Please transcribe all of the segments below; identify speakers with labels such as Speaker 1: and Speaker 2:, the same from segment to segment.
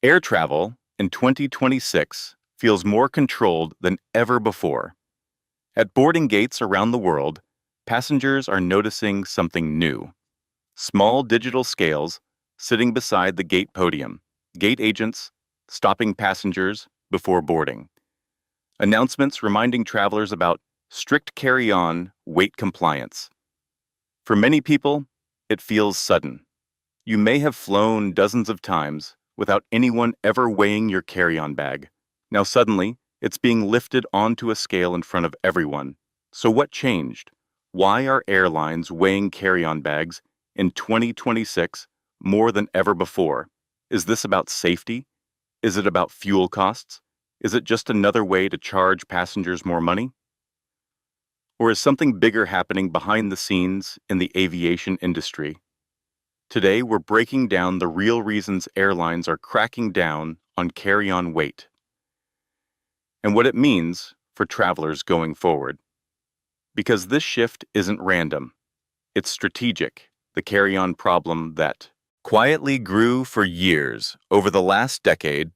Speaker 1: Air travel in 2026 feels more controlled than ever before. At boarding gates around the world, passengers are noticing something new. Small digital scales sitting beside the gate podium, gate agents stopping passengers before boarding, announcements reminding travelers about strict carry-on weight compliance. For many people, it feels sudden. You may have flown dozens of times without anyone ever weighing your carry-on bag. Now suddenly, it's being lifted onto a scale in front of everyone. So what changed? Why are airlines weighing carry-on bags in 2026 more than ever before? Is this about safety? Is it about fuel costs? Is it just another way to charge passengers more money? Or is something bigger happening behind the scenes in the aviation industry? Today, we're breaking down the real reasons airlines are cracking down on carry-on weight and what it means for travelers going forward. Because this shift isn't random. It's strategic, the carry-on problem that quietly grew for years. Over the last decade,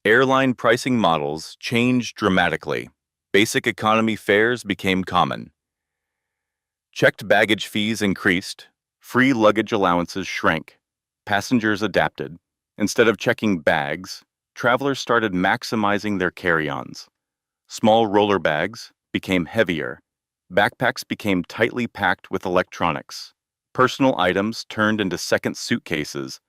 Speaker 1: airline pricing models changed dramatically. Basic economy fares became common. Checked baggage fees increased. Free luggage allowances shrank. Passengers adapted. Instead of checking bags, travelers started maximizing their carry-ons. Small roller bags became heavier. Backpacks became tightly packed with electronics. Personal items turned into second suitcases.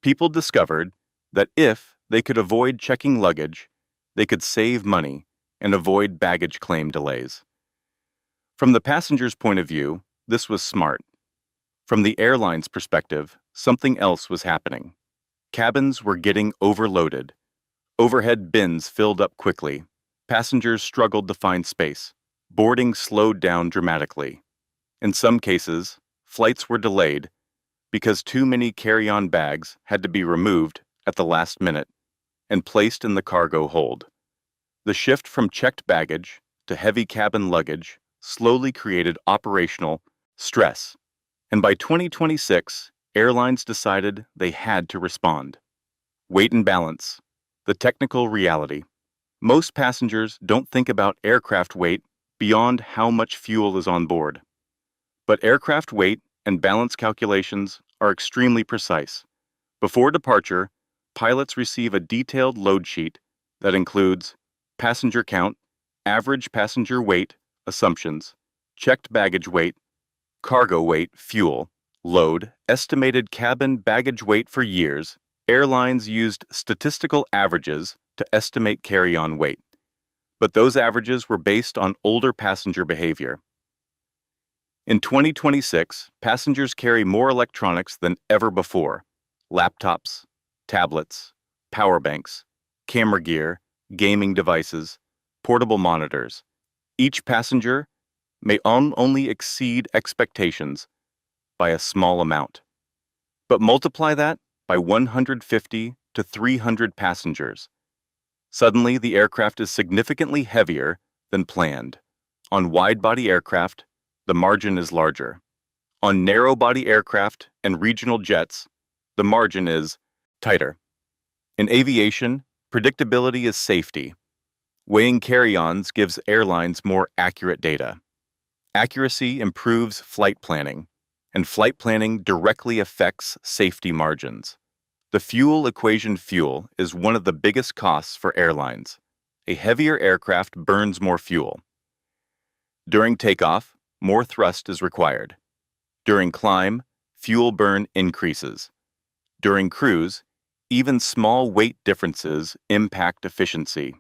Speaker 1: People discovered that if they could avoid checking luggage, they could save money and avoid baggage claim delays. From the passenger's point of view, this was smart. From the airline's perspective, something else was happening. Cabins were getting overloaded. Overhead bins filled up quickly. Passengers struggled to find space. Boarding slowed down dramatically. In some cases, flights were delayed because too many carry-on bags had to be removed at the last minute and placed in the cargo hold. The shift from checked baggage to heavy cabin luggage slowly created operational stress, and by 2026, airlines decided they had to respond. Weight and balance, the technical reality. Most passengers don't think about aircraft weight beyond how much fuel is on board. But aircraft weight and balance calculations are extremely precise. Before departure, pilots receive a detailed load sheet that includes passenger count, average passenger weight, assumptions, checked baggage weight, cargo weight, fuel, load, estimated cabin baggage weight. For years, airlines used statistical averages to estimate carry-on weight. But those averages were based on older passenger behavior. In 2026, passengers carry more electronics than ever before. Laptops, tablets, power banks, camera gear, gaming devices, portable monitors. Each passenger may only exceed expectations by a small amount. But multiply that by 150 to 300 passengers. Suddenly, the aircraft is significantly heavier than planned. On wide-body aircraft, the margin is larger. On narrow-body aircraft and regional jets, the margin is tighter. In aviation, predictability is safety. Weighing carry-ons gives airlines more accurate data. Accuracy improves flight planning, and flight planning directly affects safety margins. The fuel equation. Fuel is one of the biggest costs for airlines. A heavier aircraft burns more fuel. During takeoff, more thrust is required. During climb, fuel burn increases. During cruise, even small weight differences impact efficiency.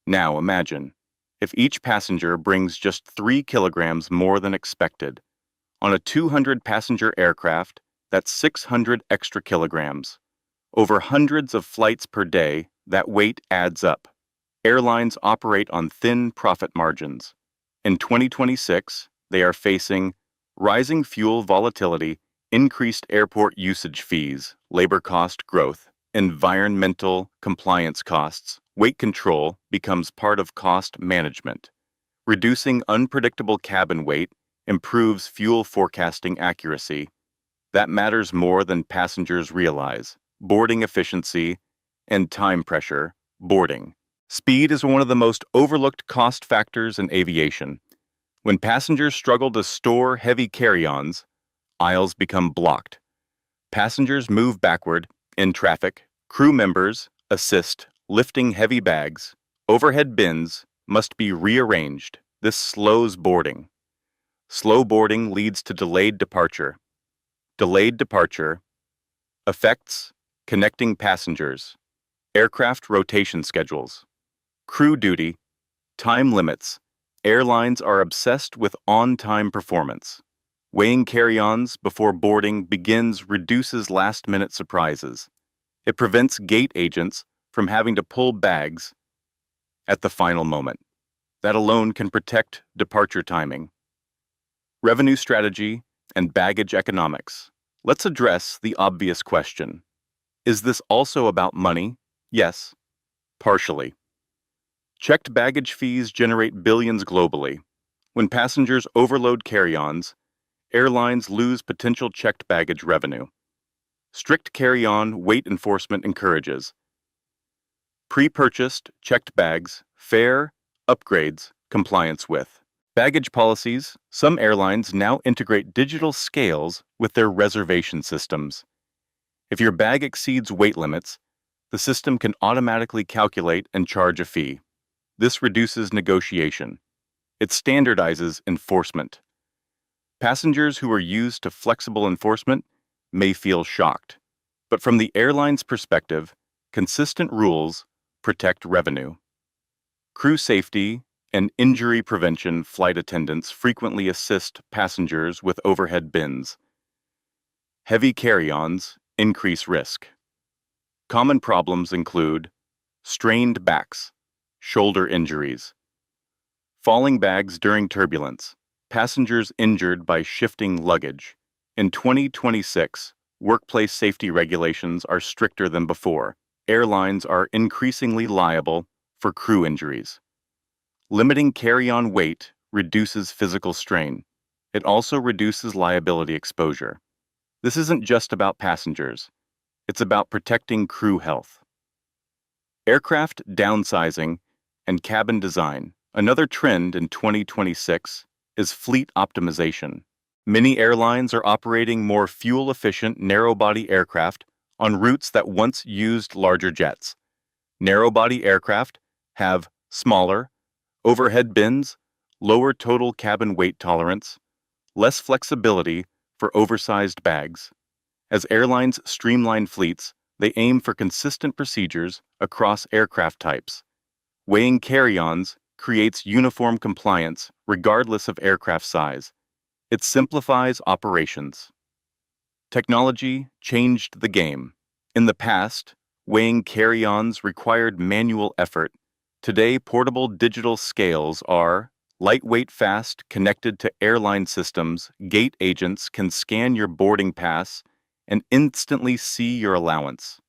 Speaker 1: Now imagine, if each passenger brings just 3 kilograms more than expected. On a 200-passenger aircraft, that's 600 extra kilograms. Over hundreds of flights per day, that weight adds up. Airlines operate on thin profit margins. In 2026, they are facing rising fuel volatility, increased airport usage fees, labor cost growth, environmental compliance costs. Weight control becomes part of cost management. Reducing unpredictable cabin weight improves fuel forecasting accuracy. That matters more than passengers realize. Boarding efficiency and time pressure, boarding. Speed is one of the most overlooked cost factors in aviation. When passengers struggle to store heavy carry-ons, aisles become blocked. Passengers move backward in traffic. Crew members assist lifting heavy bags. Overhead bins must be rearranged. This slows boarding. Slow boarding leads to delayed departure. Delayed departure affects connecting passengers, aircraft rotation schedules, crew duty, time limits. Airlines are obsessed with on-time performance. Weighing carry-ons before boarding begins reduces last-minute surprises. It prevents gate agents from having to pull bags at the final moment. That alone can protect departure timing. Revenue strategy and baggage economics. Let's address the obvious question. Is this also about money? Yes, partially. Checked baggage fees generate billions globally. When passengers overload carry-ons, airlines lose potential checked baggage revenue. Strict carry-on weight enforcement encourages pre-purchased checked bags, fare, upgrades, compliance with. Baggage policies. Some airlines now integrate digital scales with their reservation systems. If your bag exceeds weight limits, the system can automatically calculate and charge a fee. This reduces negotiation. It standardizes enforcement. Passengers who are used to flexible enforcement may feel shocked. But from the airline's perspective, consistent rules protect revenue. Crew safety and injury prevention. Flight attendants frequently assist passengers with overhead bins. Heavy carry-ons increase risk. Common problems include strained backs, shoulder injuries, falling bags during turbulence, passengers injured by shifting luggage. In 2026, workplace safety regulations are stricter than before. Airlines are increasingly liable for crew injuries. Limiting carry-on weight reduces physical strain. It also reduces liability exposure. This isn't just about passengers. It's about protecting crew health. Aircraft downsizing and cabin design. Another trend in 2026 is fleet optimization. Many airlines are operating more fuel-efficient narrow-body aircraft on routes that once used larger jets. Narrow-body aircraft have smaller, overhead bins, lower total cabin weight tolerance, less flexibility for oversized bags. As airlines streamline fleets, they aim for consistent procedures across aircraft types. Weighing carry-ons creates uniform compliance regardless of aircraft size. It simplifies operations. Technology changed the game. In the past, weighing carry-ons required manual effort. Today, portable digital scales are lightweight, fast, connected to airline systems. Gate agents can scan your boarding pass and instantly see your allowance.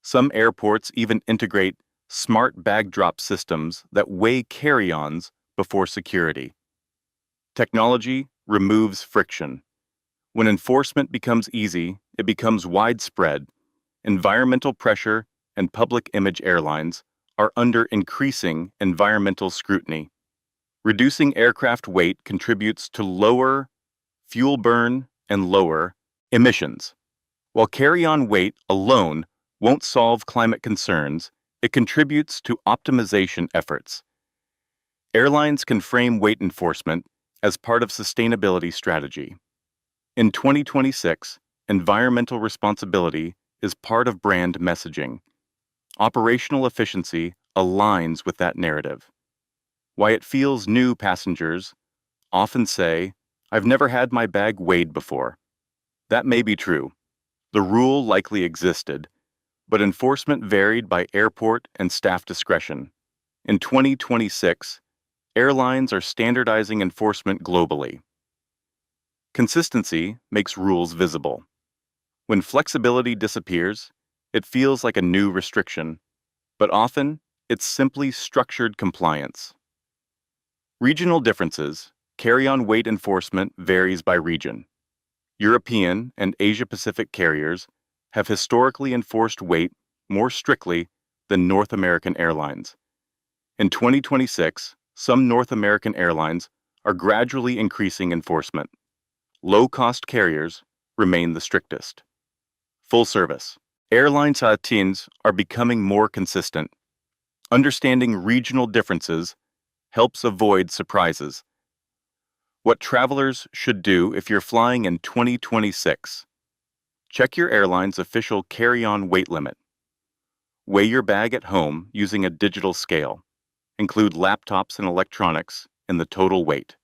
Speaker 1: Some airports even integrate smart bag drop systems that weigh carry-ons before security. Technology removes friction. When enforcement becomes easy, it becomes widespread. Environmental pressure and public image. Airlines are under increasing environmental scrutiny. Reducing aircraft weight contributes to lower fuel burn and lower emissions. While carry-on weight alone won't solve climate concerns, it contributes to optimization efforts. Airlines can frame weight enforcement as part of sustainability strategy. In 2026, environmental responsibility is part of brand messaging. Operational efficiency aligns with that narrative. Why it feels new. Passengers often say, "I've never had my bag weighed before." That may be true. The rule likely existed, but enforcement varied by airport and staff discretion. In 2026, airlines are standardizing enforcement globally. Consistency makes rules visible. When flexibility disappears, it feels like a new restriction, but often it's simply structured compliance. Regional differences. Carry-on weight enforcement varies by region. European and Asia-Pacific carriers have historically enforced weight more strictly than North American airlines. In 2026, some North American airlines are gradually increasing enforcement. Low-cost carriers remain the strictest. Full service. Airline teams are becoming more consistent. Understanding regional differences helps avoid surprises. What travelers should do if you're flying in 2026. Check your airline's official carry-on weight limit. Weigh your bag at home using a digital scale. Include laptops and electronics in the total weight.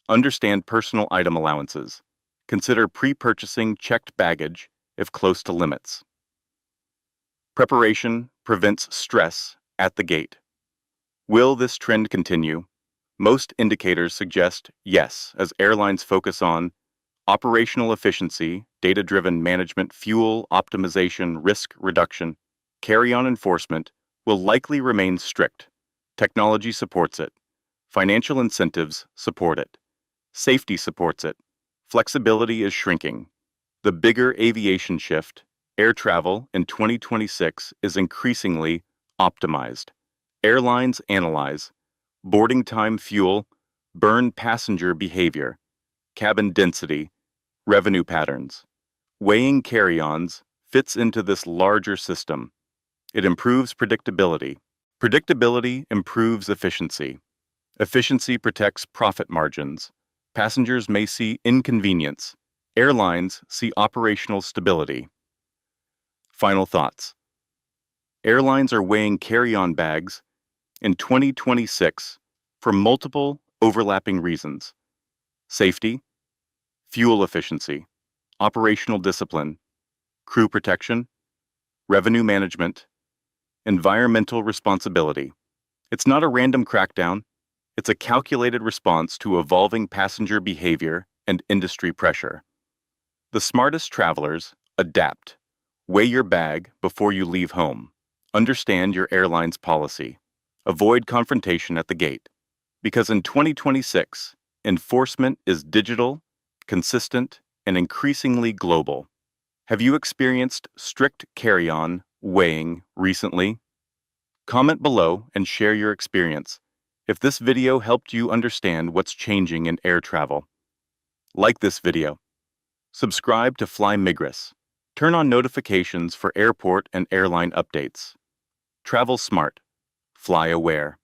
Speaker 1: Understand personal item allowances. Consider pre-purchasing checked baggage if close to limits. Preparation prevents stress at the gate. Will this trend continue? Most indicators suggest yes, as airlines focus on operational efficiency, data-driven management, fuel optimization, risk reduction. Carry-on enforcement will likely remain strict. Technology supports it. Financial incentives support it. Safety supports it. Flexibility is shrinking. The bigger aviation shift, air travel in 2026, is increasingly optimized. Airlines analyze boarding time, fuel, burn passenger behavior, cabin density, revenue patterns. Weighing carry-ons fits into this larger system. It improves predictability. Predictability improves efficiency. Efficiency protects profit margins. Passengers may see inconvenience. Airlines see operational stability. Final thoughts. Airlines are weighing carry-on bags in 2026 for multiple overlapping reasons: safety, fuel efficiency, operational discipline, crew protection, revenue management, environmental responsibility. It's not a random crackdown. It's a calculated response to evolving passenger behavior and industry pressure. The smartest travelers adapt. Weigh your bag before you leave home. Understand your airline's policy. Avoid confrontation at the gate. Because in 2026, enforcement is digital, consistent, and increasingly global. Have you experienced strict carry-on weighing recently? Comment below and share your experience. If this video helped you understand what's changing in air travel, like this video. Subscribe to Flymigris. Turn on notifications for airport and airline updates. Travel smart. Fly aware.